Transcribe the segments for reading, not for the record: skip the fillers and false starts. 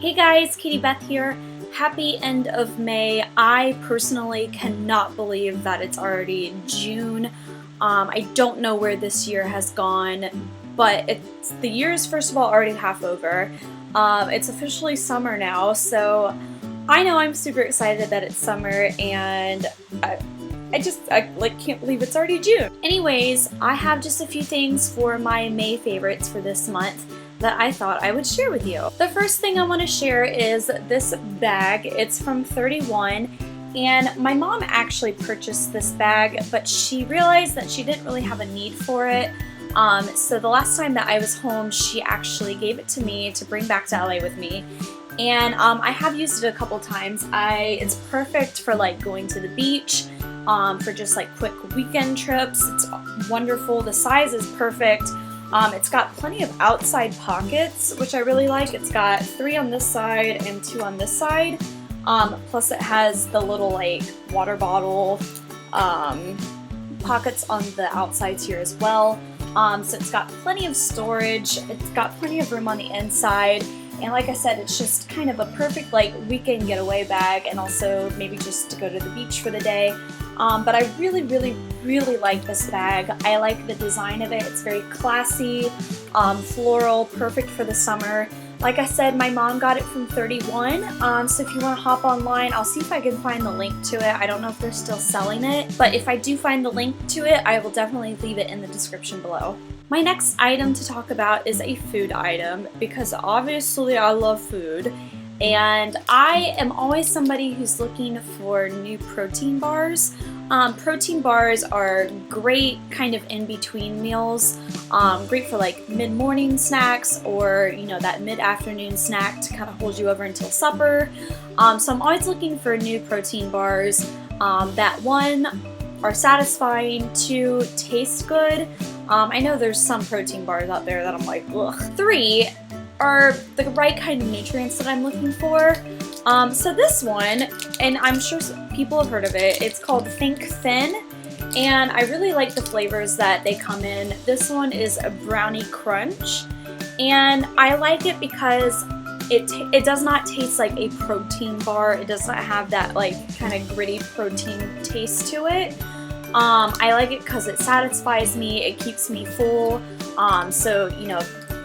Hey guys, Katie Beth here. Happy end of May. I personally cannot believe that it's already June. I don't know where this year has gone, but the year is first of all already half over. It's officially summer now, so I know I'm super excited that it's summer, and I can't believe it's already June. Anyways, I have just a few things for my May favorites for this month that I thought I would share with you. The first thing I want to share is this bag. It's from 31, and my mom actually purchased this bag, but she realized that she didn't really have a need for it. So the last time that I was home, she actually gave it to me to bring back to LA with me. And I have used it a couple times. It's perfect for like going to the beach, for just like quick weekend trips. It's wonderful. The size is perfect. It's got plenty of outside pockets, which I really like. It's got 3 on this side and 2 on this side. Plus it has the little like water bottle pockets on the outsides here as well. So it's got plenty of storage. It's got plenty of room on the inside. And like I said, it's just kind of a perfect like weekend getaway bag, and also maybe just to go to the beach for the day. But I really like this bag. I like the design of it. It's very classy, floral, perfect for the summer. Like I said, my mom got it from 31, so if you want to hop online, I'll see if I can find the link to it. I don't know if they're still selling it, but if I do find the link to it, I will definitely leave it in the description below. My next item to talk about is a food item, because obviously I love food. And I am always somebody who's looking for new protein bars. Protein bars are great kind of in-between meals, great for like mid-morning snacks, or that mid-afternoon snack to kind of hold you over until supper. So I'm always looking for new protein bars that, 1, are satisfying, 2, taste good. I know there's some protein bars out there that I'm like, ugh. 3, are the right kind of nutrients that I'm looking for. So this one, and I'm sure people have heard of it, it's called Think Thin, and I really like the flavors that they come in. This one is a brownie crunch, and I like it because it does not taste like a protein bar. It does not have that like kind of gritty protein taste to it. I like it because it satisfies me, it keeps me full, so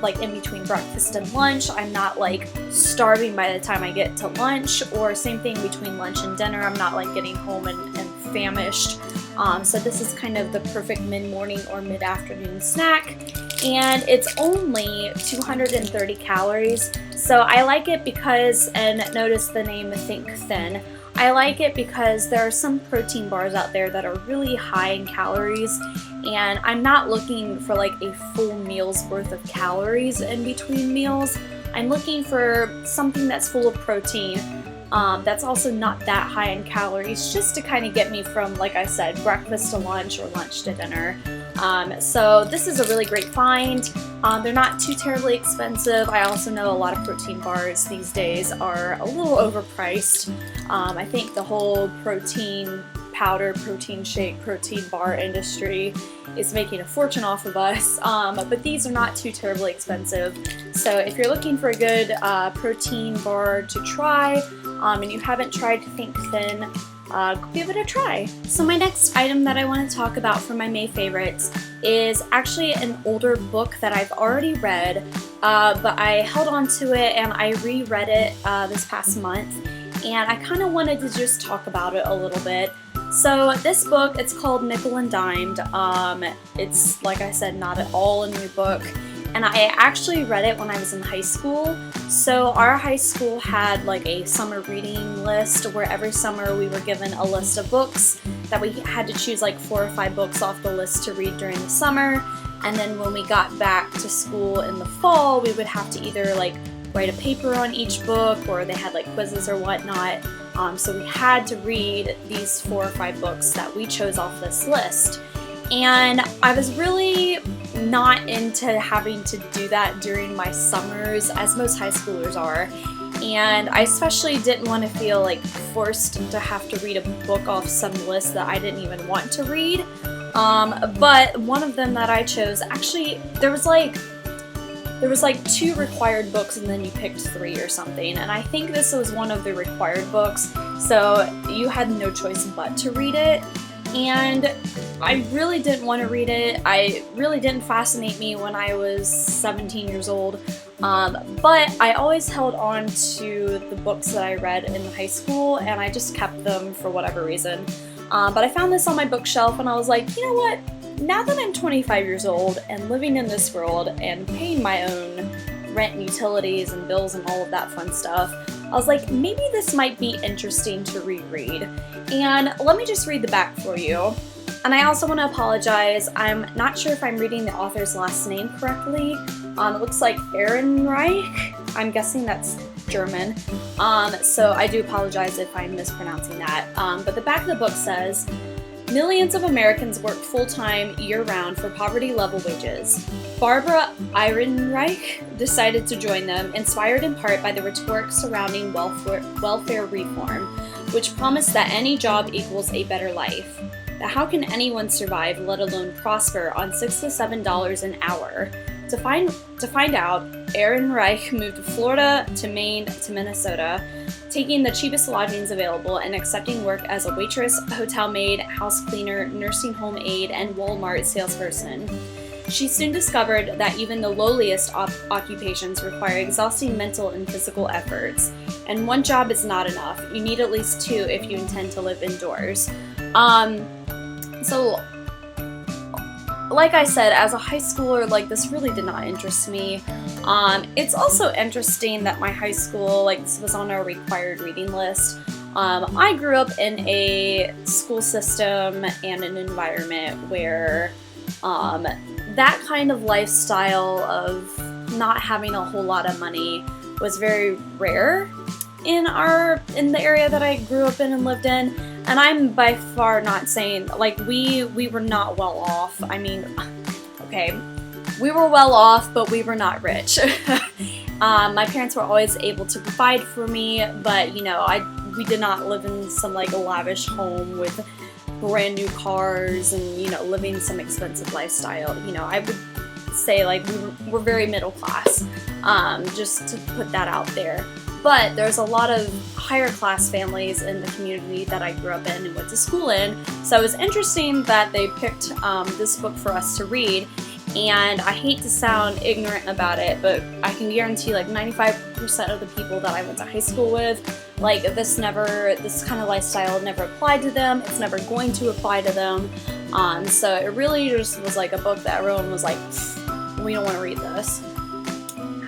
like in between breakfast and lunch, I'm not like starving by the time I get to lunch, or same thing between lunch and dinner, I'm not like getting home and famished. So this is kind of the perfect mid-morning or mid-afternoon snack, and it's only 230 calories. So I like it because, and notice the name Think Thin, I like it because there are some protein bars out there that are really high in calories, and I'm not looking for like a full meal's worth of calories in between meals. I'm looking for something that's full of protein, that's also not that high in calories, just to kind of get me from, like I said, breakfast to lunch or lunch to dinner. So this is a really great find. They're not too terribly expensive. I also know a lot of protein bars these days are a little overpriced. I think the whole protein powder, protein shake, protein bar industry is making a fortune off of us, but these are not too terribly expensive. So if you're looking for a good protein bar to try, and you haven't tried Think Thin, give it a try. So my next item that I want to talk about for my May favorites is actually an older book that I've already read, but I held on to it and I reread it this past month, and I kind of wanted to just talk about it a little bit. So this book, it's called Nickel and Dimed. It's, like I said, not at all a new book, and I actually read it when I was in high school. So our high school had like a summer reading list where every summer we were given a list of books that we had to choose like 4 or 5 books off the list to read during the summer, and then when we got back to school in the fall, we would have to either like write a paper on each book, or they had like quizzes or whatnot. So we had to read these 4 or 5 books that we chose off this list. And I was really not into having to do that during my summers, as most high schoolers are. And I especially didn't want to feel like forced to have to read a book off some list that I didn't even want to read. But one of them that I chose, actually, there was like there was like 2 required books and then you picked 3 or something, and I think this was one of the required books, so you had no choice but to read it. And I really didn't want to read it. It really didn't fascinate me when I was 17 years old, but I always held on to the books that I read in high school, and I just kept them for whatever reason. But I found this on my bookshelf and I was like, you know what? Now that I'm 25 years old and living in this world and paying my own rent and utilities and bills and all of that fun stuff, I was like, maybe this might be interesting to reread. And let me just read the back for you. And I also want to apologize. I'm not sure if I'm reading the author's last name correctly. It looks like Ehrenreich. I'm guessing that's German. So I do apologize if I'm mispronouncing that. But the back of the book says, millions of Americans work full-time year-round for poverty-level wages. Barbara Ehrenreich decided to join them, inspired in part by the rhetoric surrounding welfare reform, which promised that any job equals a better life. But how can anyone survive, let alone prosper, on $6 to $7 an hour? To find out, Ehrenreich moved to Florida, to Maine, to Minnesota, taking the cheapest lodgings available and accepting work as a waitress, hotel maid, house cleaner, nursing home aide, and Walmart salesperson. She soon discovered that even the lowliest occupations require exhausting mental and physical efforts, and one job is not enough. You need at least 2 if you intend to live indoors. So, like I said, as a high schooler, like, this really did not interest me. It's also interesting that my high school, like, this was on our required reading list. I grew up in a school system and an environment where that kind of lifestyle of not having a whole lot of money was very rare in the area that I grew up in and lived in. And I'm by far not saying, like, we were not well off. I mean, okay, we were well off, but we were not rich. My parents were always able to provide for me, but, you know, we did not live in some, like, lavish home with brand new cars and, you know, living some expensive lifestyle. You know, I would say, like, we're very middle class, just to put that out there. But there's a lot of higher class families in the community that I grew up in and went to school in, so it was interesting that they picked this book for us to read. And I hate to sound ignorant about it, but I can guarantee like 95% of the people that I went to high school with, like, this kind of lifestyle never applied to them. It's never going to apply to them. So it really just was like a book that everyone was like, we don't want to read this.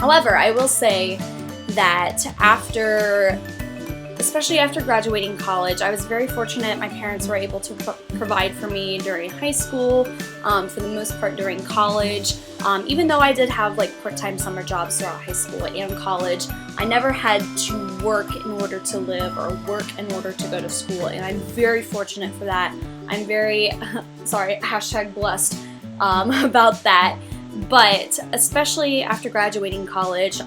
However, I will say that especially after graduating college, I was very fortunate. My parents were able to provide for me during high school, for the most part during college. Even though I did have like part-time summer jobs throughout high school and college, I never had to work in order to live or work in order to go to school, and I'm very fortunate for that. I'm very, #blessed about that. But especially after graduating college,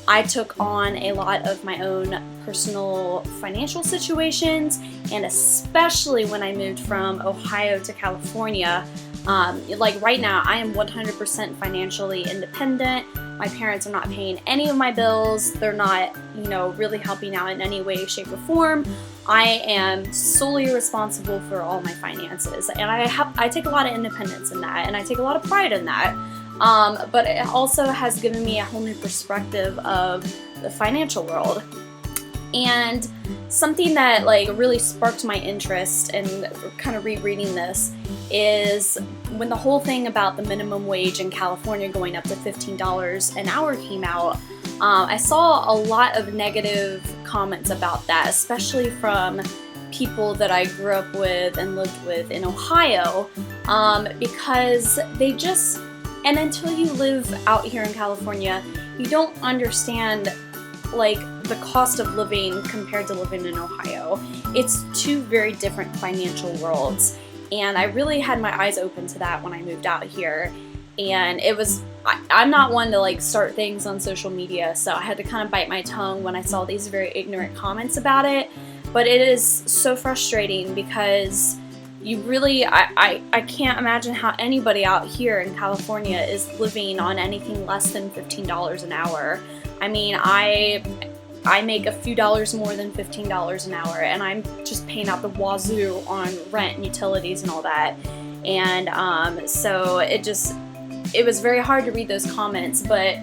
I took on a lot of my own personal financial situations, and especially when I moved from Ohio to California. Like right now, I am 100% financially independent. My parents are not paying any of my bills. They're not, really helping out in any way, shape, or form. I am solely responsible for all my finances, and I take a lot of independence in that, and I take a lot of pride in that. But it also has given me a whole new perspective of the financial world. And something that really sparked my interest in kind of rereading this is when the whole thing about the minimum wage in California going up to $15 an hour came out. I saw a lot of negative comments about that, especially from people that I grew up with and lived with in Ohio, because and until you live out here in California, you don't understand the cost of living compared to living in Ohio. It's two very different financial worlds, and I really had my eyes open to that when I moved out here. And I'm not one to start things on social media, so I had to kind of bite my tongue when I saw these very ignorant comments about it. But it is so frustrating because you really, I can't imagine how anybody out here in California is living on anything less than $15 an hour. I mean, I make a few dollars more than $15 an hour, and I'm just paying out the wazoo on rent and utilities and all that. And so it was very hard to read those comments, but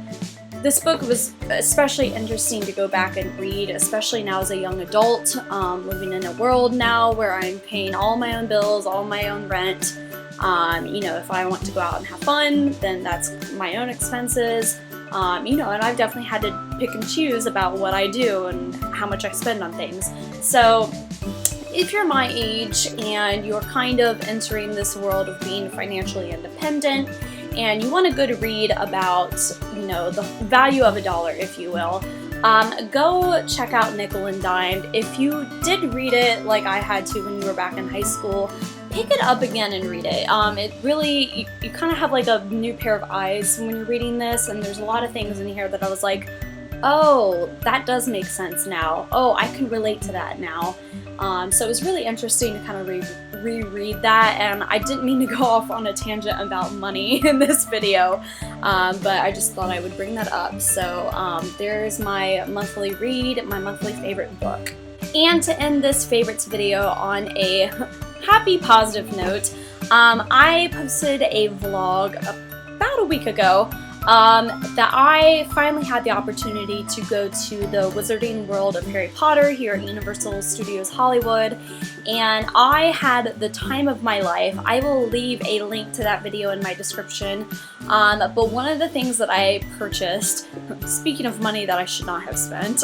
this book was especially interesting to go back and read, especially now as a young adult, living in a world now where I'm paying all my own bills, all my own rent. You know, if I want to go out and have fun, then that's my own expenses. You know, and I've definitely had to pick and choose about what I do and how much I spend on things. So if you're my age and you're kind of entering this world of being financially independent, and you want a good read about, you know, the value of a dollar, if you will, go check out Nickel and Dimed. If you did read it like I had to when you were back in high school, pick it up again and read it. It really, you kind of have like a new pair of eyes when you're reading this, and there's a lot of things in here that I was like, oh, that does make sense now. Oh, I can relate to that now. So it was really interesting to kind of reread that, and I didn't mean to go off on a tangent about money in this video, but I just thought I would bring that up. So there's my monthly read, my monthly favorite book. And to end this favorites video on a happy, positive note, I posted a vlog about a week ago that I finally had the opportunity to go to the Wizarding World of Harry Potter here at Universal Studios Hollywood, and I had the time of my life. I will leave a link to that video in my description, but one of the things that I purchased, speaking of money that I should not have spent,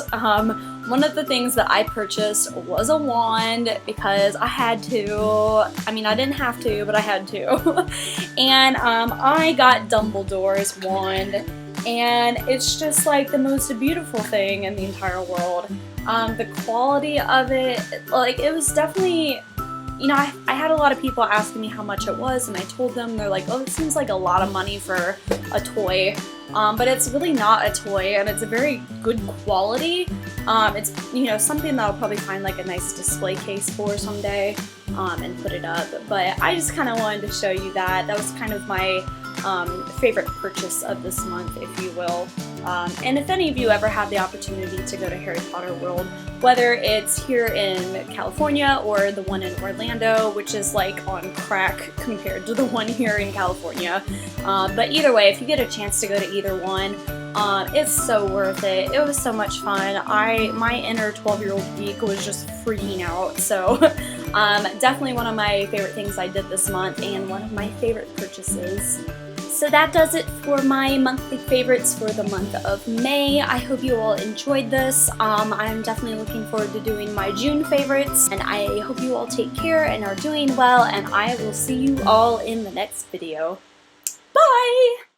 one of the things that I purchased was a wand because I had to. I mean, I didn't have to, but I had to. And I got Dumbledore's wand, and it's just like the most beautiful thing in the entire world. The quality of it, like, it was definitely, you know, I had a lot of people asking me how much it was, and I told them, they're like, oh, it seems like a lot of money for a toy. But it's really not a toy, and it's a very good quality. It's, you know, something that I'll probably find like a nice display case for someday, and put it up. But I just kind of wanted to show you that. That was kind of my favorite purchase of this month, if you will. And if any of you ever have the opportunity to go to Harry Potter World, whether it's here in California or the one in Orlando, which is like on crack compared to the one here in California. But either way, if you get a chance to go to either one, it's so worth it. It was so much fun. My inner 12-year-old geek was just freaking out. So definitely one of my favorite things I did this month, and one of my favorite purchases. So that does it for my monthly favorites for the month of May. I hope you all enjoyed this. I'm definitely looking forward to doing my June favorites, and I hope you all take care and are doing well, and I will see you all in the next video. Bye!